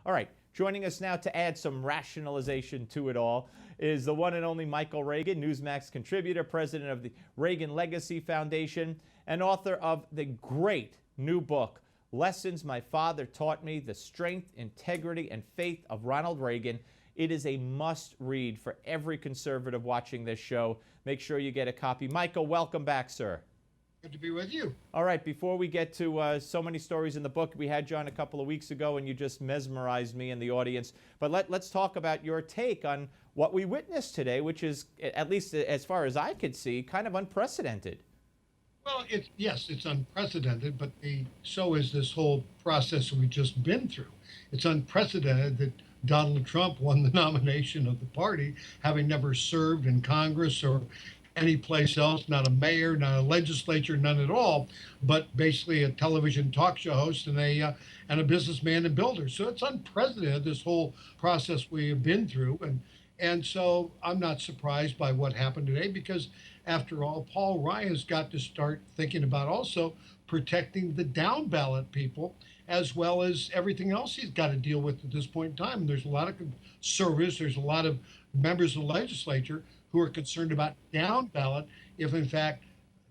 All right, joining us now to add some rationalization to it all is the one and only Michael Reagan, Newsmax Contributor, president of the Reagan Legacy Foundation, and author of the great new book, Lessons My Father Taught Me, The Strength, Integrity, and Faith of Ronald Reagan. It is a must-read for every conservative watching this show. Make sure you get a copy. Michael, welcome back, sir. Good to be with you. All right, before we get to so many stories in the book, we had you on a couple of weeks ago and you just mesmerized me and the audience. But let's talk about your take on what we witnessed today, which is, at least as far as I could see, kind of unprecedented. Well, yes, it's unprecedented, but so is this whole process we've just been through. It's unprecedented that Donald Trump won the nomination of the party, having never served in Congress or any place else, not a mayor, not a legislature, none at all, but basically a television talk show host and a businessman and builder. So it's unprecedented, this whole process we have been through. And so I'm not surprised by what happened today, because after all, Paul Ryan's got to start thinking about also protecting the down ballot people, as well as everything else he's got to deal with at this point in time. And there's a lot of conservatives, there's a lot of members of the legislature who are concerned about down ballot if, in fact,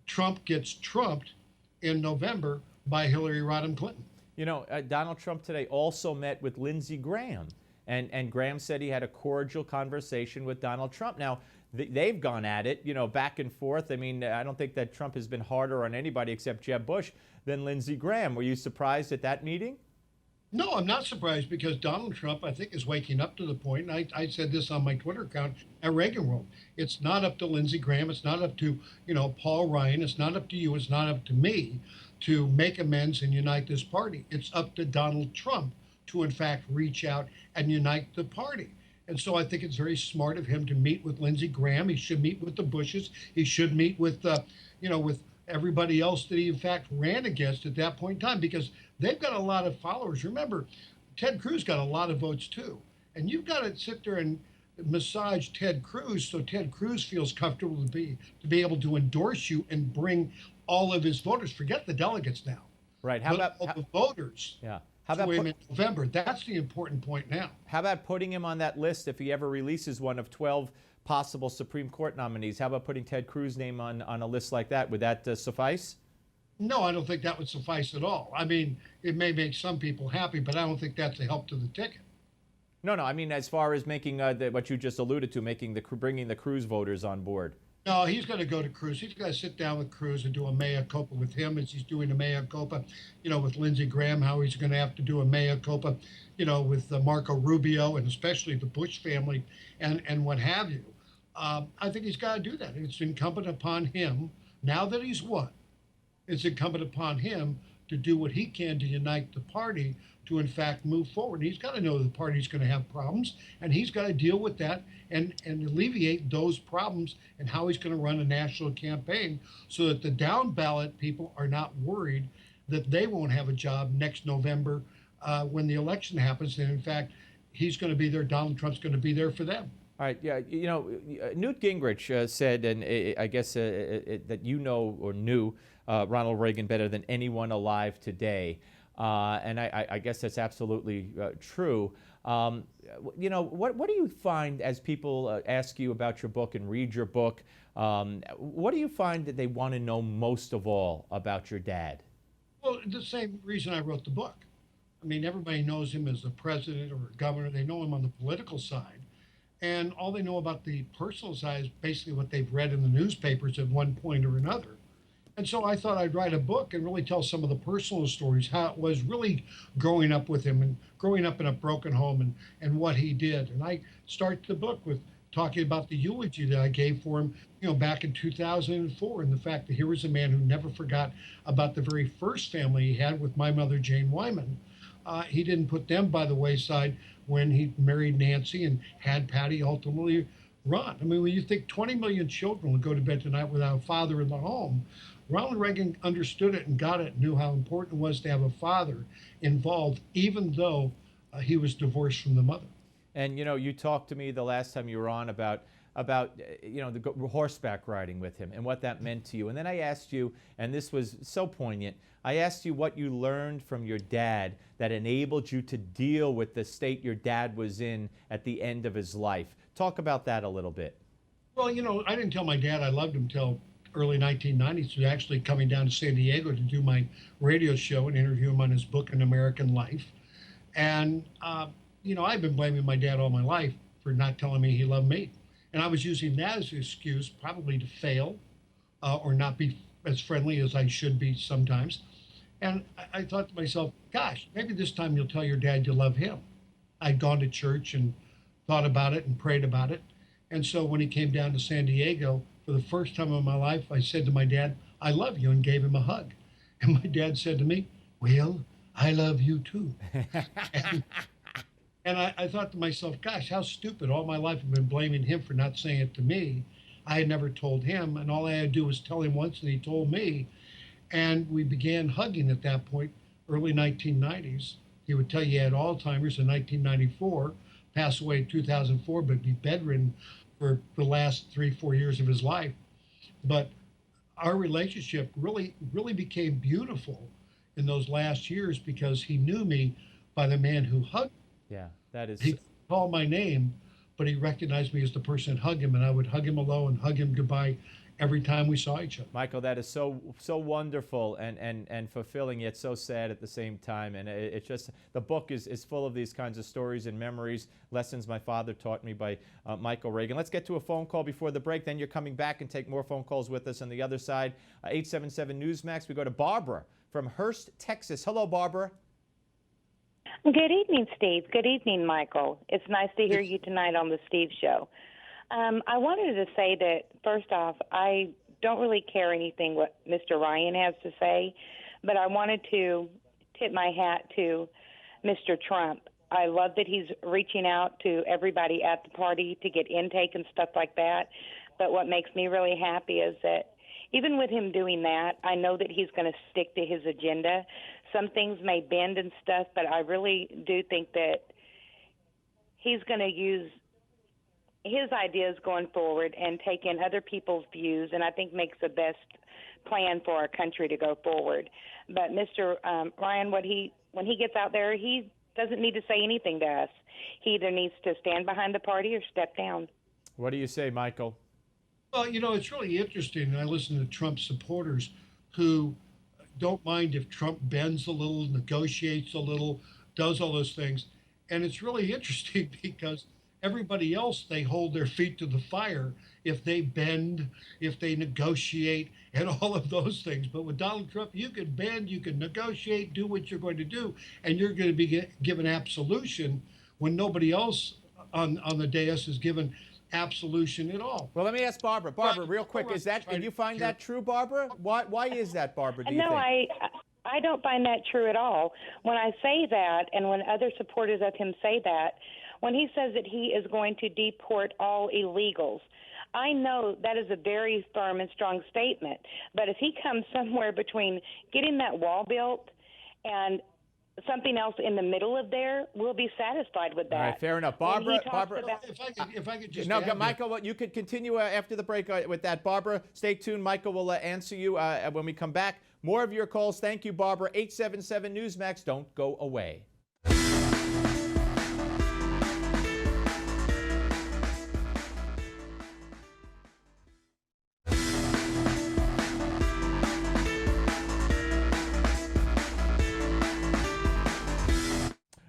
Trump gets trumped in November by Hillary Rodham Clinton. You know, Donald Trump today also met with Lindsey Graham, and Graham said he had a cordial conversation with Donald Trump. Now, they've gone at it, back and forth. I mean, I don't think that Trump has been harder on anybody except Jeb Bush than Lindsey Graham. Were you surprised at that meeting? No, I'm not surprised, because Donald Trump, I think, is waking up to the point, and I said this on my Twitter account at Reagan World. It's not up to Lindsey Graham. It's not up to, Paul Ryan. It's not up to you. It's not up to me to make amends and unite this party. It's up to Donald Trump to, in fact, reach out and unite the party. And so I think it's very smart of him to meet with Lindsey Graham. He should meet with the Bushes. He should meet with, with everybody else that he, in fact, ran against at that point in time, because they've got a lot of followers. Remember, Ted Cruz got a lot of votes, too. And you've got to sit there and massage Ted Cruz so Ted Cruz feels comfortable to be able to endorse you and bring all of his voters. Forget the delegates now. Right. How about the voters? Yeah. How about him in November? That's the important point now. How about putting him on that list if he ever releases one of 12 possible Supreme Court nominees? How about putting Ted Cruz's name on a list like that? Would that suffice? No, I don't think that would suffice at all. I mean, it may make some people happy, but I don't think that's a help to the ticket. No, I mean, as far as making what you just alluded to, bringing the Cruz voters on board. No, he's going to go to Cruz. He's going to sit down with Cruz and do a mea culpa with him, as he's doing a mea culpa, with Lindsey Graham, how he's going to have to do a mea culpa, with Marco Rubio and especially the Bush family and what have you. I think he's got to do that. It's incumbent upon him, now that he's won, it's incumbent upon him to do what he can to unite the party to, in fact, move forward. He's got to know the party's going to have problems, and he's got to deal with that and alleviate those problems, and how he's going to run a national campaign so that the down ballot people are not worried that they won't have a job next November when the election happens. And in fact, he's going to be there. Donald Trump's going to be there for them. All right. Yeah. Newt Gingrich said, and I guess that or knew Ronald Reagan better than anyone alive today. And I guess that's absolutely true. What do you find as people ask you about your book and read your book? What do you find that they want to know most of all about your dad? Well, the same reason I wrote the book. I mean, everybody knows him as a president or a governor. They know him on the political side. And all they know about the personal side is basically what they've read in the newspapers at one point or another. And so I thought I'd write a book and really tell some of the personal stories, how it was really growing up with him and growing up in a broken home and what he did. And I start the book with talking about the eulogy that I gave for him, back in 2004, and the fact that here was a man who never forgot about the very first family he had with my mother, Jane Wyman. He didn't put them by the wayside when he married Nancy and had Patty ultimately run. I mean, when you think 20 million children will go to bed tonight without a father in the home, Ronald Reagan understood it and got it, knew how important it was to have a father involved, even though he was divorced from the mother. And, you talked to me the last time you were on about about the horseback riding with him and what that meant to you. And then I asked you, and this was so poignant, I asked you what you learned from your dad that enabled you to deal with the state your dad was in at the end of his life. Talk about that a little bit. Well, I didn't tell my dad I loved him till early 1990s. He was actually coming down to San Diego to do my radio show and interview him on his book, An American Life. And, I've been blaming my dad all my life for not telling me he loved me. And I was using that as an excuse probably to fail or not be as friendly as I should be sometimes. And I thought to myself, gosh, maybe this time you'll tell your dad you love him. I'd gone to church and thought about it and prayed about it. And so when he came down to San Diego, for the first time in my life, I said to my dad, I love you, and gave him a hug. And my dad said to me, well, I love you too. And I thought to myself, gosh, how stupid. All my life I've been blaming him for not saying it to me. I had never told him, and all I had to do was tell him once, and he told me. And we began hugging at that point, early 1990s. He would tell you he had Alzheimer's in 1994, passed away in 2004, but be bedridden for the last 3-4 years of his life. But our relationship really became beautiful in those last years because he knew me by the man who hugged me. Yeah, that is. He called my name, but he recognized me as the person that hugged him, and I would hug him hello and hug him goodbye every time we saw each other. Michael, that is so wonderful and fulfilling, yet so sad at the same time. And it's just, the book is full of these kinds of stories and memories, lessons my father taught me by Michael Reagan. Let's get to a phone call before the break. Then you're coming back and take more phone calls with us on the other side. 877 Newsmax. We go to Barbara from Hurst, Texas. Hello, Barbara. Good evening, Steve. Good evening, Michael. It's nice to hear you tonight on the Steve Show. I wanted to say that, first off, I don't really care anything what Mr. Ryan has to say, but I wanted to tip my hat to Mr. Trump. I love that he's reaching out to everybody at the party to get intake and stuff like that, but what makes me really happy is that even with him doing that, I know that he's going to stick to his agenda. Some things may bend and stuff, but I really do think that he's going to use his ideas going forward and take in other people's views, and I think makes the best plan for our country to go forward. But Mr. Ryan, when he gets out there, he doesn't need to say anything to us. He either needs to stand behind the party or step down. What do you say, Michael? Well, it's really interesting. I listen to Trump supporters who don't mind if Trump bends a little, negotiates a little, does all those things. And it's really interesting because everybody else, they hold their feet to the fire if they bend, if they negotiate, and all of those things. But with Donald Trump, you can bend, you can negotiate, do what you're going to do, and you're going to be given absolution when nobody else on the dais is given absolution at all. Well, let me ask Barbara. Barbara, real quick, do you find that true, Barbara? Why is that, Barbara, do you think? No, I don't find that true at all. When I say that, and when other supporters of him say that, when he says that he is going to deport all illegals, I know that is a very firm and strong statement. But if he comes somewhere between getting that wall built and something else in the middle of there, we'll be satisfied with that. All right, fair enough. Barbara, if I could just no, Michael, you could continue after the break with that. Barbara, stay tuned. Michael will answer you when we come back. More of your calls. Thank you, Barbara. 877 Newsmax. Don't go away.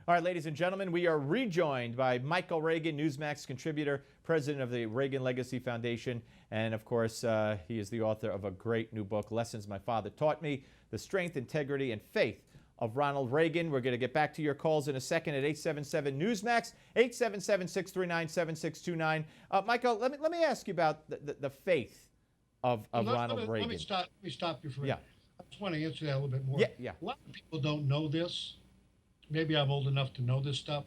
All right, ladies and gentlemen, we are rejoined by Michael Reagan, Newsmax Contributor, President of the Reagan Legacy Foundation, and of course, he is the author of a great new book, Lessons My Father Taught Me, The Strength, Integrity, and Faith of Ronald Reagan. We're going to get back to your calls in a second at 877 Newsmax, 877-639-7629. Michael, let me ask you about the faith of Ronald Reagan. Let me stop you for a minute. Yeah. I just want to answer that a little bit more. Yeah. A lot of people don't know this. Maybe I'm old enough to know this stuff.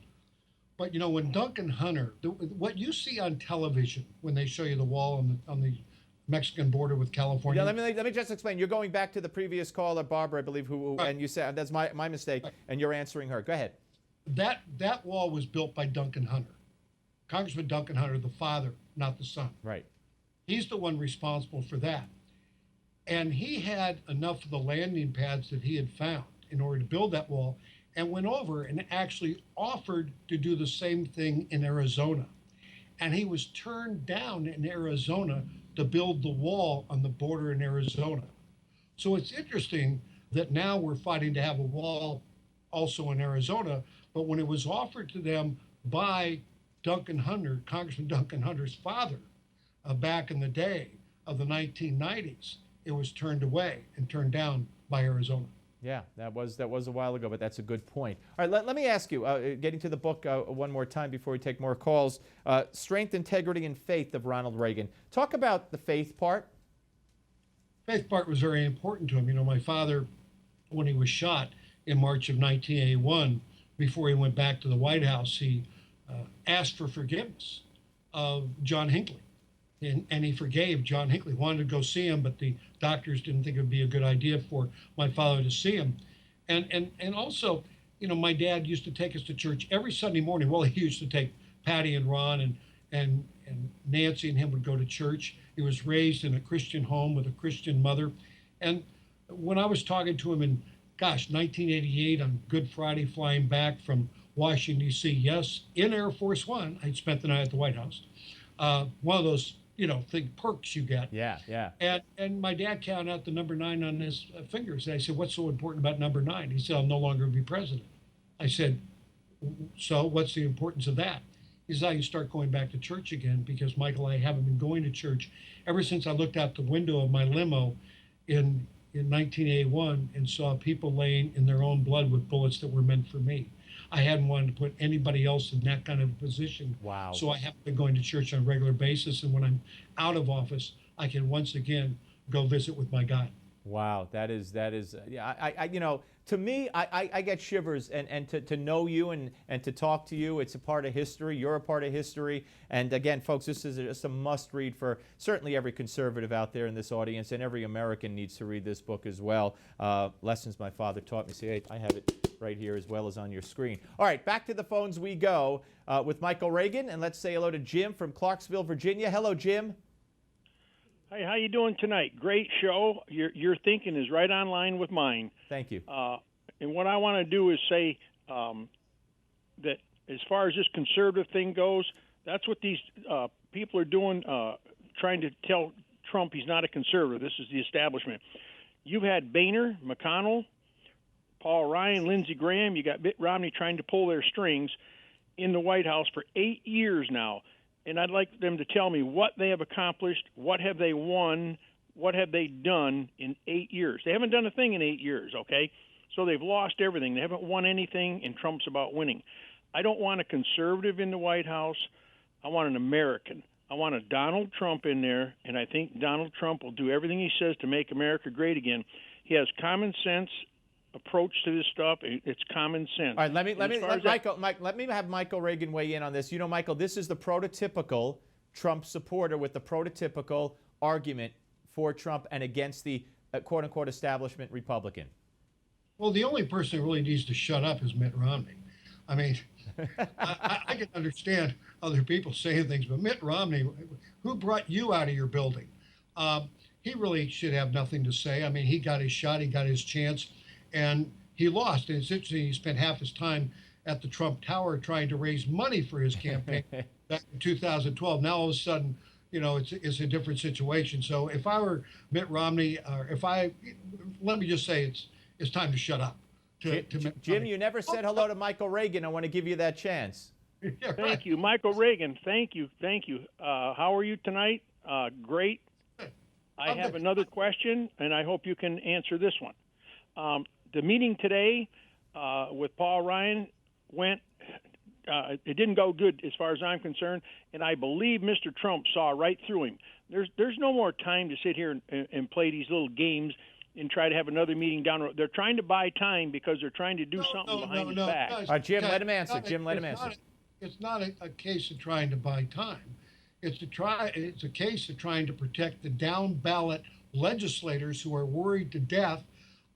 But, when Duncan Hunter, what you see on television when they show you the wall on the Mexican border with California. Yeah, let me just explain. You're going back to the previous caller, Barbara, I believe, who right. And you said, that's my mistake, right. And you're answering her. Go ahead. That wall was built by Duncan Hunter. Congressman Duncan Hunter, the father, not the son. Right. He's the one responsible for that. And he had enough of the landing pads that he had found in order to build that wall, and went over and actually offered to do the same thing in Arizona. And he was turned down in Arizona to build the wall on the border in Arizona. So it's interesting that now we're fighting to have a wall also in Arizona, but when it was offered to them by Duncan Hunter, Congressman Duncan Hunter's father, back in the day of the 1990s, it was turned away and turned down by Arizona. Yeah, that was a while ago, but that's a good point. All right, let me ask you, getting to the book one more time before we take more calls, Strength, Integrity, and Faith of Ronald Reagan. Talk about the faith part. Faith part was very important to him. You know, my father, when he was shot in March of 1981, before he went back to the White House, he asked for forgiveness of John Hinckley. And he forgave John Hinckley. Wanted to go see him, but the doctors didn't think it would be a good idea for my father to see him. And also, you know, my dad used to take us to church every Sunday morning. Well, he used to take Patty and Ron and Nancy and him would go to church. He was raised in a Christian home with a Christian mother. And when I was talking to him in, 1988 on Good Friday, flying back from Washington, D.C., yes, in Air Force One, I'd spent the night at the White House. One of those, thing perks you get. Yeah, yeah. And my dad counted out the number 9 on his fingers. And I said, "What's so important about number 9?" He said, "I'll no longer be president." I said, "So what's the importance of that?" He said, "You start going back to church again, because Michael, I haven't been going to church ever since I looked out the window of my limo in 1981 and saw people laying in their own blood with bullets that were meant for me. I hadn't wanted to put anybody else in that kind of a position." Wow. So I haven't been going to church on a regular basis. And when I'm out of office, I can once again go visit with my God. Wow, that is, yeah, to me, I get shivers, and to know you and to talk to you, it's a part of history. You're a part of history. And again, folks, this is just a must read for certainly every conservative out there in this audience, and every American needs to read this book as well. Lessons My Father Taught Me. See, hey, I have it right here as well as on your screen. All right, back to the phones we go with Michael Reagan, and let's say hello to Jim from Clarksville, Virginia. Hello, Jim. Hey, how you doing tonight? Great show. Your thinking is right on line with mine. Thank you. And what I want to do is say that as far as this conservative thing goes, that's what these people are doing, trying to tell Trump he's not a conservative. This is the establishment. You've had Boehner, McConnell, Paul Ryan, Lindsey Graham. You got Mitt Romney trying to pull their strings in the White House for 8 years now. And I'd like them to tell me what they have accomplished, what have they won, what have they done in 8 years. They haven't done a thing in 8 years, okay? So they've lost everything. They haven't won anything, and Trump's about winning. I don't want a conservative in the White House. I want an American. I want a Donald Trump in there, and I think Donald Trump will do everything he says to make America great again. He has common sense approach to this stuff. It's common sense. All right, let me have Michael Reagan weigh in on this. You know, Michael, this is the prototypical Trump supporter with the prototypical argument for Trump and against the quote-unquote establishment Republican. Well, the only person who really needs to shut up is Mitt Romney. I mean, I can understand other people saying things, but Mitt Romney, who brought you out of your building? He really should have nothing to say. I mean, he got his shot, he got his chance, and he lost. And it's interesting, he spent half his time at the Trump Tower trying to raise money for his campaign back in 2012. Now, all of a sudden, it's a different situation. So if I were Mitt Romney, or let me just say it's time to shut up. Jim, you never said hello to Michael Reagan. I want to give you that chance. Yeah, right. Thank you, Michael Reagan. Thank you. How are you tonight? Great. I have another question, and I hope you can answer this one. The meeting today with Paul Ryan went. It didn't go good as far as I'm concerned, and I believe Mr. Trump saw right through him. There's no more time to sit here and play these little games and try to have another meeting down the road. They're trying to buy time because they're trying to do something behind his back. Guys, All right, Jim, let him answer. It's not a case of trying to buy time. It's a case of trying to protect the down ballot legislators who are worried to death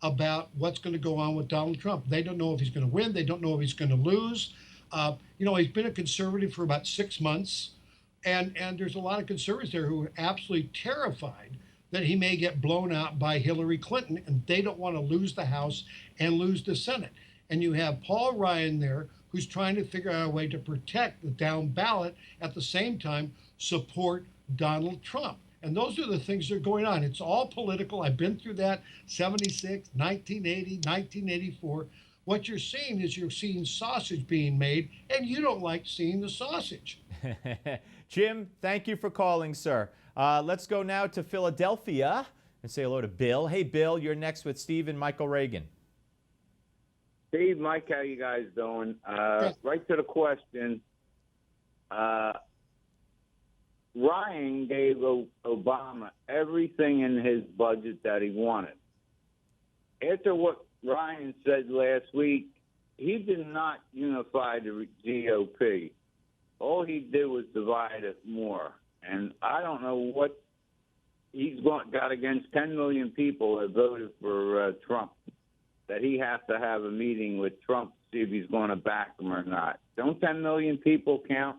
about what's going to go on with Donald Trump. They don't know if he's going to win. They don't know if he's going to lose. He's been a conservative for about 6 months. And there's a lot of conservatives there who are absolutely terrified that he may get blown out by Hillary Clinton, and they don't want to lose the House and lose the Senate. And you have Paul Ryan there, who's trying to figure out a way to protect the down ballot, at the same time support Donald Trump. And those are the things that are going on. It's all political. I've been through that, 76, 1980, 1984. What you're seeing is you're seeing sausage being made, and you don't like seeing the sausage. Jim, thank you for calling, sir. Let's go now to Philadelphia and say hello to Bill. Hey, Bill, you're next with Steve and Michael Reagan. Steve, Mike, how you guys doing? Right to the question. Ryan gave Obama everything in his budget that he wanted. After what Ryan said last week, he did not unify the GOP. All he did was divide it more. And I don't know what he's got against 10 million people that voted for Trump, that he has to have a meeting with Trump to see if he's going to back him or not. Don't 10 million people count?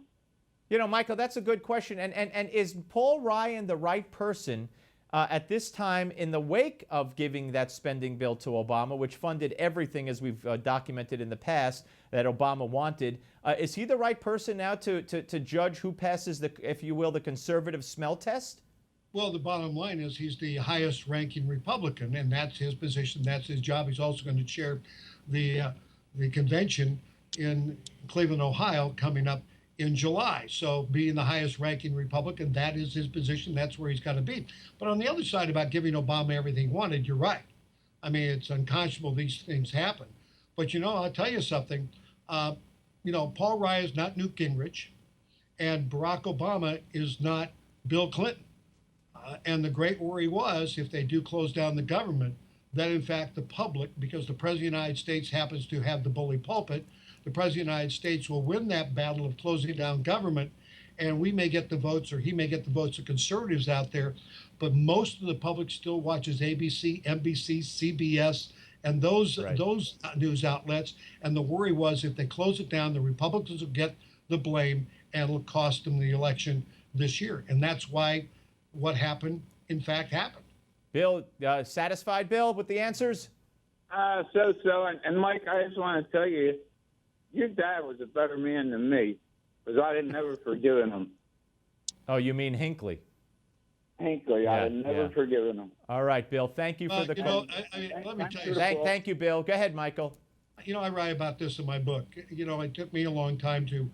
You know, Michael, that's a good question. And is Paul Ryan the right person at this time in the wake of giving that spending bill to Obama, which funded everything, as we've documented in the past, that Obama wanted? Is he the right person now to judge who passes, the, if you will, the conservative smell test? Well, the bottom line is he's the highest ranking Republican, and that's his position. That's his job. He's also going to chair the convention in Cleveland, Ohio, coming up in July. So being the highest ranking Republican, that is his position. That's where he's got to be. But on the other side about giving Obama everything he wanted, you're right. I mean, it's unconscionable these things happen. But, I'll tell you something. Paul Ryan is not Newt Gingrich, and Barack Obama is not Bill Clinton. And the great worry was, if they do close down the government, that in fact the public, because the President of the United States happens to have the bully pulpit, the President of the United States will win that battle of closing down government, and we may get the votes, or he may get the votes of conservatives out there, but most of the public still watches ABC, NBC, CBS, and those news outlets. And the worry was, if they close it down, the Republicans will get the blame, and it'll cost them the election this year. And that's why what happened, in fact, happened. Bill, satisfied, Bill, with the answers? So. And Mike, I just want to tell you, your dad was a better man than me, because I had never forgiven him. Oh, you mean Hinckley? Hinckley, I had never forgiven him. All right, Bill, thank you for the call. Let me tell you. Thank you, Bill. Go ahead, Michael. I write about this in my book. It took me a long time to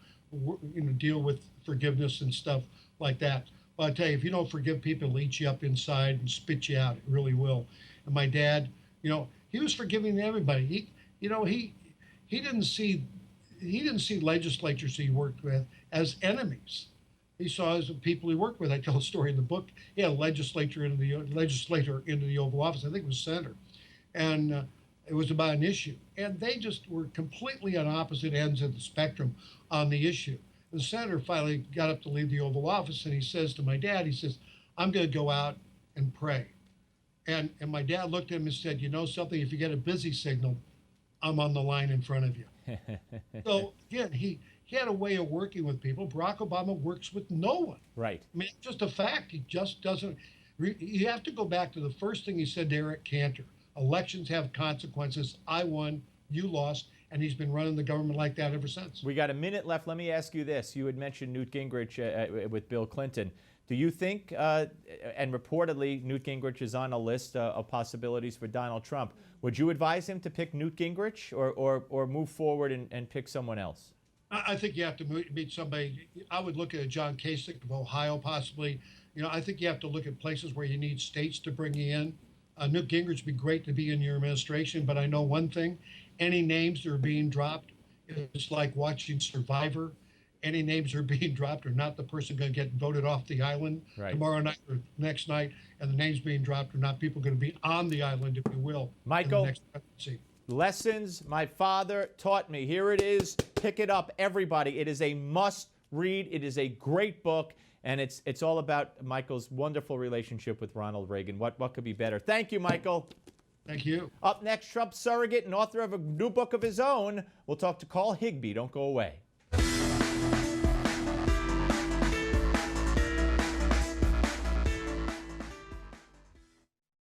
deal with forgiveness and stuff like that. But I tell you, if you don't forgive people, it'll eat you up inside and spit you out. It really will. And my dad, he was forgiving everybody. He didn't see legislatures he worked with as enemies. He saw as people he worked with. I tell a story in the book. He had a legislator into the Oval Office. I think it was senator, and it was about an issue. And they just were completely on opposite ends of the spectrum on the issue. The senator finally got up to leave the Oval Office, and he says to my dad, he says, "I'm going to go out and pray." And my dad looked at him and said, "You know something? If you get a busy signal, I'm on the line in front of you." So again, he had a way of working with people. Barack Obama works with no one. Right. I mean, it's just a fact. He just doesn't. You have to go back to the first thing he said to Eric Cantor. Elections have consequences. I won, you lost. And he's been running the government like that ever since. We got a minute left. Let me ask you this. You had mentioned Newt Gingrich with Bill Clinton. Do you think, and reportedly Newt Gingrich is on a list of possibilities for Donald Trump, would you advise him to pick Newt Gingrich or move forward and pick someone else? I think you have to meet somebody. I would look at John Kasich of Ohio, possibly. I think you have to look at places where you need states to bring you in. Newt Gingrich would be great to be in your administration, but I know one thing. Any names that are being dropped, it's like watching Survivor. Any names that are being dropped are not the person going to get voted off the island tomorrow night or next night. And the names being dropped are not people going to be on the island, if you will. Michael, in the next presidency. Lessons my father taught me. Here it is. Pick it up, everybody. It is a must read. It is a great book. And it's all about Michael's wonderful relationship with Ronald Reagan. What could be better? Thank you, Michael. Thank you. Up next, Trump surrogate and author of a new book of his own. We'll talk to Carl Higbie. Don't go away.